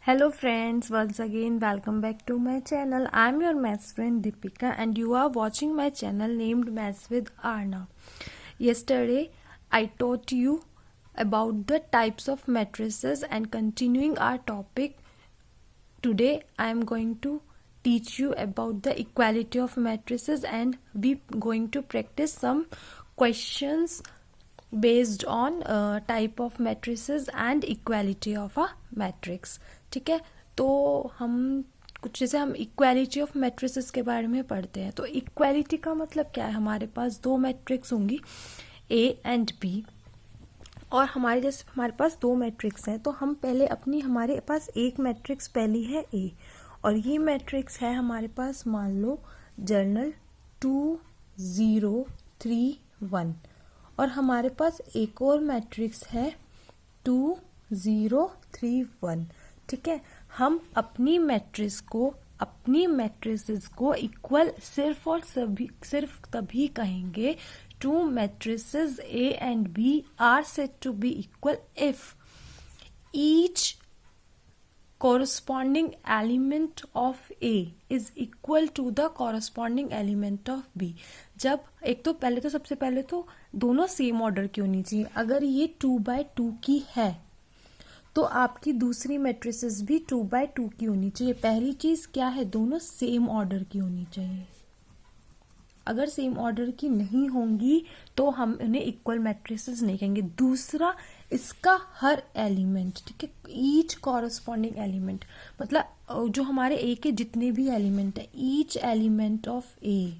Hello friends, once again welcome back to my channel. I am your maths friend Deepika and you are watching my channel named Maths with Arna. Yesterday I taught you about the types of matrices and continuing our topic. Today I am going to teach you about the equality of matrices and we going to practice some questions based on type of matrices and equality of a matrix. ठीक है, तो हम कुछ जैसे हम equality of matrices के बारे में पढ़ते हैं. तो इक्वालिटी का मतलब क्या है? हमारे पास दो मैट्रिक्स होंगी ए एंड बी और हमारे पास दो मैट्रिक्स हैं. तो हम पहले हमारे पास एक मैट्रिक्स पहली है ए और ये मैट्रिक्स है हमारे पास मान लो जर्नल 2 0 3 1 और हमारे पास एक और मैट्रिक्स है 2 0 3 1. ठीक है, हम अपनी मैट्रिसेस को इक्वल सिर्फ तभी कहेंगे two matrices A and B are said to be equal if each corresponding element of A is equal to the corresponding element of B. जब सबसे पहले तो दोनों सेम ऑर्डर की होनी चाहिए. अगर ये 2/2 की है तो आपकी दूसरी मैट्रिसेस भी 2/2 की होनी चाहिए. पहली चीज क्या है? दोनों सेम ऑर्डर की होनी चाहिए. अगर सेम ऑर्डर की नहीं होंगी तो हम उन्हें इक्वल मैट्रिसेस नहीं कहेंगे. दूसरा, इसका हर एलिमेंट, ठीक है, ईच कॉरस्पॉन्डिंग एलिमेंट मतलब जो हमारे ए के जितने भी एलिमेंट है, each element of A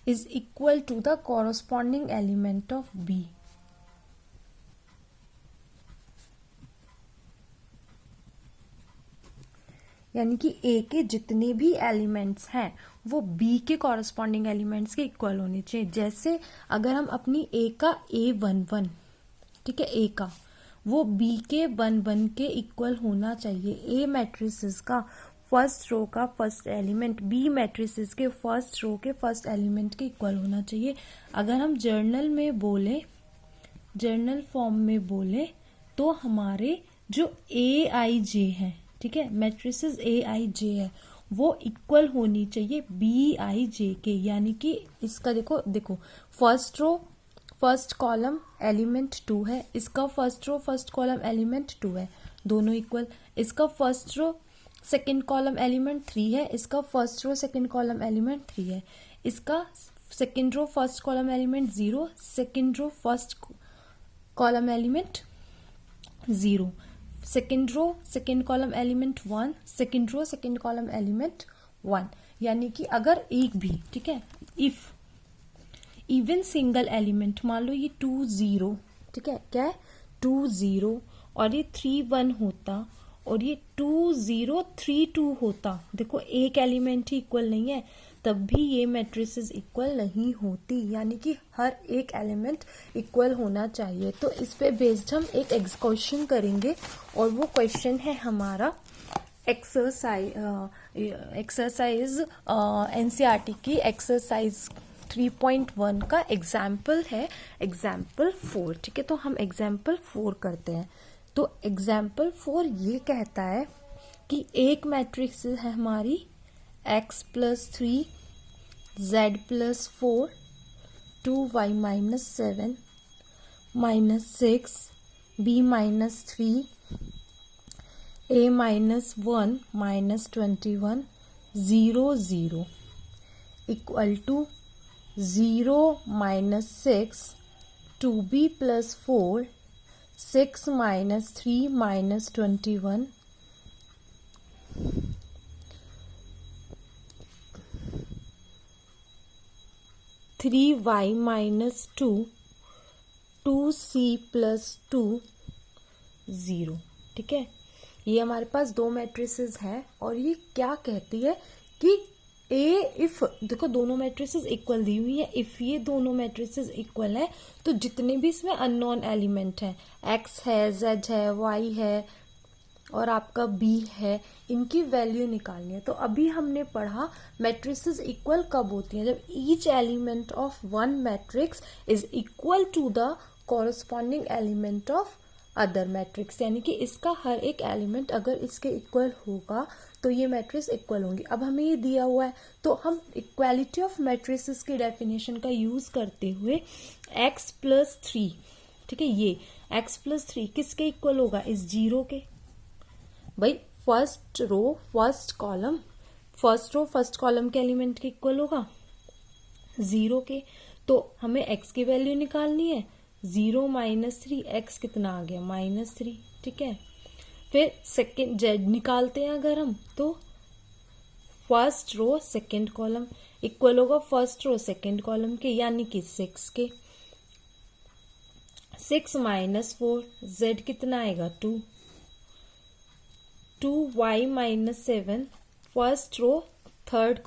is equal to the corresponding element of B. यानी कि ए के जितने भी एलिमेंट्स हैं वो बी के कॉरस्पॉन्डिंग एलिमेंट्स के इक्वल होने चाहिए. जैसे अगर हम अपनी ए का A11, ठीक है, ए का वो बी के 1 के इक्वल होना चाहिए. ए मैट्रिसेस का फर्स्ट रो का फर्स्ट एलिमेंट बी मैट्रिसेस के फर्स्ट रो के फर्स्ट एलिमेंट के इक्वल होना चाहिए. अगर हम जर्नल फॉर्म में बोले तो हमारे जो A I J है, ठीक है, मैट्रिसेस A I J है, वो इक्वल होनी चाहिए BI J के. यानी कि इसका देखो first row first column element 2 है, इसका first row first column element 2 है, दोनों इक्वल. इसका first row second column element 3 है, इसका first row second column element 3 है. इसका second row first column element 0, second row first column element 0, second row second column element 1, second row second column element 1. यानी कि अगर एक भी, ठीक है, इफ इवन सिंगल एलिमेंट मान लो ये 2 0, ठीक है, क्या है 2 0 और ये 3 1 होता और ये 2 0 3 2 होता. देखो एक एलिमेंट ही इक्वल नहीं है तब भी ये मैट्रिसेस इक्वल नहीं होती. यानी कि हर एक एलिमेंट इक्वल होना चाहिए. तो इस पे बेस्ड हम एक क्वेश्चन करेंगे और वो क्वेश्चन है हमारा एक्सरसाइज एनसीईआरटी की एक्सरसाइज 3.1 का एग्जाम्पल है एग्जाम्पल 4. ठीक है, तो हम एग्जाम्पल 4 करते हैं. तो एग्जाम्पल 4 ये कहता है कि एक मैट्रिक्स है हमारी x + 3 z + 4 2y - 7 -6 b - 3 a - 1 -21 0 0 equal to 0 - 6 2b + 4 6 - 3 -21 3y - 2 2c + 2 0. ठीक है, ये हमारे पास दो मैट्रिसेस हैं और ये क्या कहती है कि इफ देखो दोनों मैट्रिसेस इक्वल दी हुई है. इफ ये दोनों मैट्रिसेस इक्वल है तो जितने भी इसमें अननोन एलिमेंट है, x है, z है, y है और आपका b है, इनकी वैल्यू निकालनी है. तो अभी हमने पढ़ा मैट्रिसेस इक्वल कब होती हैं? जब each element of one matrix is equal to the corresponding element of other matrix, यानी कि इसका हर एक एलिमेंट अगर इसके इक्वल होगा तो ये मैट्रिक्स इक्वल होंगी। अब हमें ये दिया हुआ है तो हम इक्वालिटी ऑफ मैट्रिसेस की डेफिनेशन का यूज करते हुए x+3, ठीक है, ये x+3 किसके इक्वल होगा, इस जीरो के। भाई फर्स्ट रो फर्स्ट कॉलम के एलिमेंट के इक्वल होगा जीरो के। तो हमें x की वैल्यू निकालनी है, 0 - 3, x कितना आ गया -3, ठीक है। फिर सेकेंड z निकालते हैं अगर हम, तो first row second column equal होगा फर्स्ट रो सेकेंड कॉलम के, यानी कि 6 के। 6 - 4, z कितना आएगा 2। 2y - 7, first row third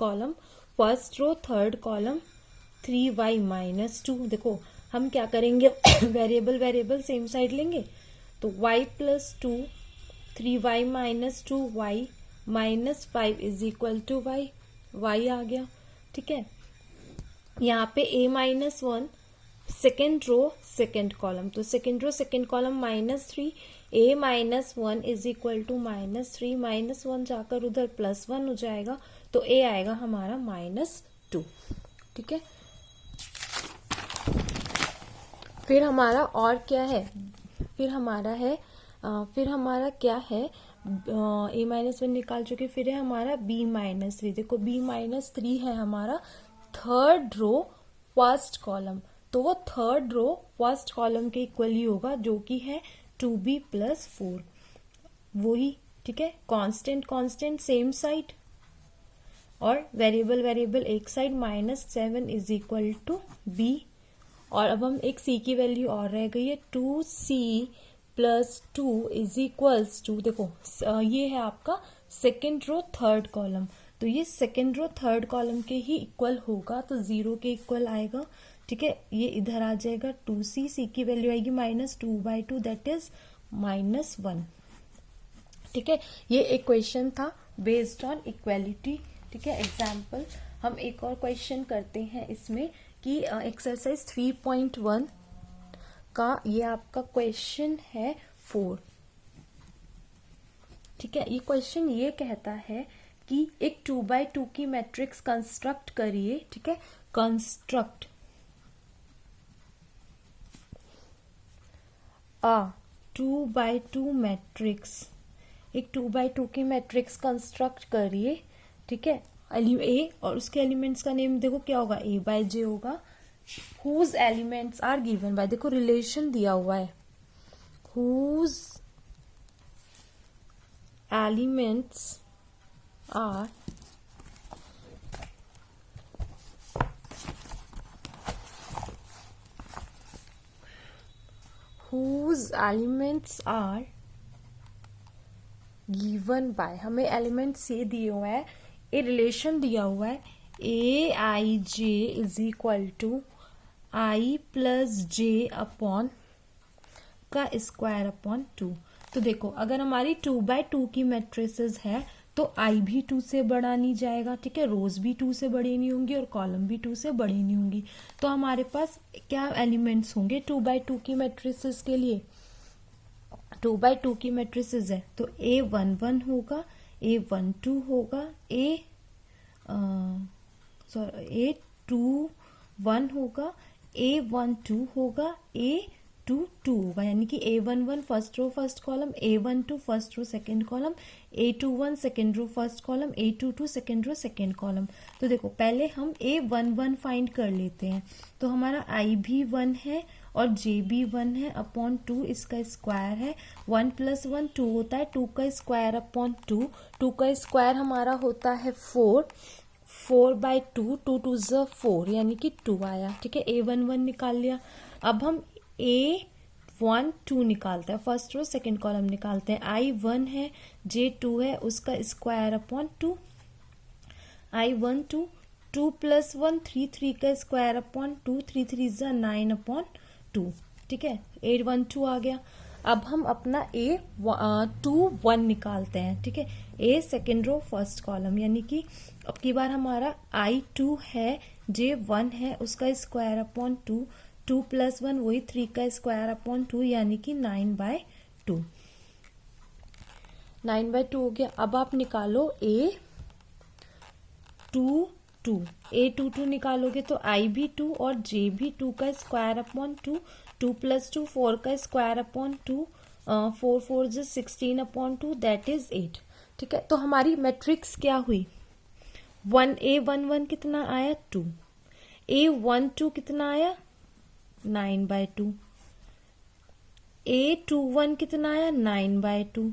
column 3y - 2। देखो हम क्या करेंगे वेरिएबल सेम साइड लेंगे, तो y+2 3y - 2y -5 = y आ गया, ठीक है। यहाँ पे a -1 second row second column, तो second row second column -3, a - 1 = -3 -1 जाकर उधर +1 हो जाएगा, तो a आएगा हमारा -2, ठीक है। फिर हमारा और क्या है, फिर हमारा क्या है a -1 निकाल चुके, फिर है हमारा b -3। देखो b -3 है हमारा थर्ड रो फर्स्ट कॉलम, तो वो थर्ड रो फर्स्ट कॉलम के इक्वल ही होगा, जो कि है 2b + 4, वही, ठीक है। कांस्टेंट सेम साइड और वेरिएबल एक साइड, -7 = b। और अब हम एक c की वैल्यू और रह गई है, 2c + 2 = देखो ये है आपका सेकेंड रो थर्ड कॉलम, तो ये सेकेंड रो थर्ड कॉलम के ही इक्वल होगा, तो 0 के इक्वल आएगा, ठीक है। ये इधर आ जाएगा 2c, c की वैल्यू आएगी -2/2, दैट इज -1, ठीक है। ये एक क्वेश्चन था बेस्ड ऑन इक्वालिटी, ठीक है। एग्जाम्पल हम एक और क्वेश्चन करते हैं इसमें कि एक्सरसाइज 3.1 का ये आपका क्वेश्चन है 4, ठीक है। ये क्वेश्चन ये कहता है कि एक 2x2 की मैट्रिक्स कंस्ट्रक्ट करिए, ठीक है। कंस्ट्रक्ट a 2x2 मैट्रिक्स, एक 2x2 की मैट्रिक्स कंस्ट्रक्ट करिए, ठीक है। ए और उसके एलिमेंट्स का नेम देखो क्या होगा, a/j होगा, whose elements are given by, देखो रिलेशन दिया हुआ है, whose elements are given by, हमें एलिमेंट्स ये दिए हुए हैं, ए रिलेशन दिया हुआ है, aij = i + j अपॉन का स्क्वायर अपॉन 2। तो देखो अगर हमारी 2x2 की मैट्रिसेस है तो i भी 2 से बड़ा नहीं जाएगा, ठीक है। रोज भी 2 से बड़ी नहीं होंगी और कॉलम भी 2 से बड़ी नहीं होंगी, तो हमारे पास क्या एलिमेंट्स होंगे 2x2 की मैट्रिसेस के लिए, 2x2 की मैट्रिसेस है तो a11 होगा, a12 होगा, a21 होगा, a12 होगा, a22 होगा, यानी कि a11 first row first column, a12 first row second column, a21 second row first column, a22 second row second column. तो देखो पहले हम a11 फाइंड कर लेते हैं, तो हमारा i भी 1 है और j भी 1 है, अपॉन 2 इसका स्क्वायर है, 1 + 1 2 होता है, 2 का स्क्वायर अपॉन 2, 2 का स्क्वायर हमारा होता है 4, 4/2, 2 2 = 4, यानी कि 2 आया, ठीक है। a11 निकाल लिया। अब हम a12 निकालते हैं, फर्स्ट रो सेकंड कॉलम निकालते हैं, i1 है, j2 है, उसका स्क्वायर अपॉन 2, i12 2 + 1 3, 3 का स्क्वायर अपॉन 2, 3 3 = 9/2, ठीक है। a12 आ गया। अब हम अपना a21 निकालते हैं, ठीक है। a second row first column, यानी कि अब की बार हमारा i2 है, j1 है, उसका स्क्वायर अपॉन 2, 2 + 1 वही 3 का स्क्वायर अपॉन 2 यानी कि 9/2। 9/2 हो गया। अब आप निकालो A22 निकालोगे तो I भी 2 और J भी 2 का स्क्वायर अपॉन 2, 2 + 2 4 का स्क्वायर अपॉन 2, 4 4 जो 16 अपॉन 2 दैट इज 8। ठीक है, तो हमारी मैट्रिक्स क्या हुई? A11 कितना आया? 2। A12 कितना आया? 9/2। A21 कितना आया? 9/2।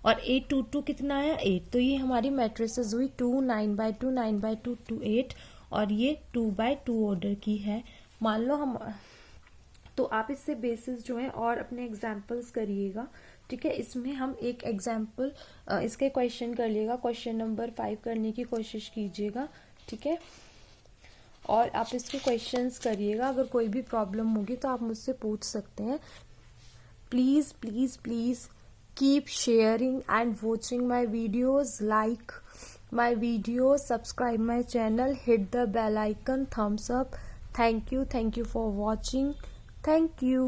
और A22 कितना आया? 8। तो ये हमारी मैट्रिसेस हुई 2, 9/2, 9/2, 2, 8 और ये 2/2 ऑर्डर की है। मान लो हम, तो आप इससे बेसिस जो है और अपने एग्जाम्पल्स करिएगा। ठीक है, इसमें हम एक एग्जाम्पल इसके क्वेश्चन कर लिएगा, क्वेश्चन नंबर 5 करने की कोशिश कीजिएगा। ठीक है, और आप इसके क्वेश्चंस करिएगा। अगर कोई भी प्रॉब्लम होगी तो आप मुझसे पूछ सकते हैं। Please please please keep sharing and watching my videos, like my videos, subscribe my channel, hit the bell icon, thumbs up. Thank you for watching. Thank you.